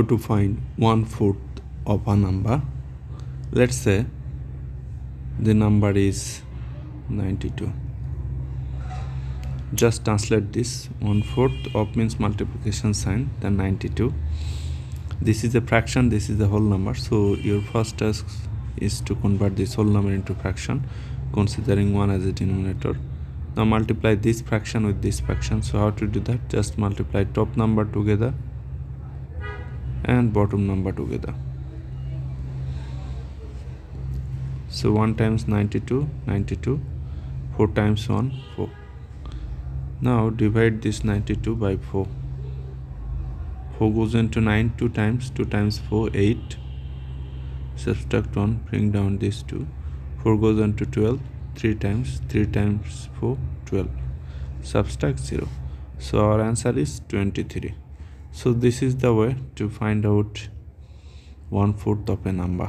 How to find 1/4 of a number. Let's say the number is 92. Just translate this. 1/4 of means multiplication sign, then 92. This is a fraction, this is the whole number. So your first task is to convert this whole number into fraction, considering 1 as a denominator. Now multiply this fraction with this fraction. So how to do that? Just multiply top number together and bottom number together. So 1 times 92, 92, 4 times 1, 4. Now divide this 92 by 4. 4 goes into 9, 2 times 4, 8. Subtract 1, bring down this 2. 4 goes into 12, 3 times 4, 12. Subtract 0. So our answer is 23. So this is the way to find out 1/4 of a number.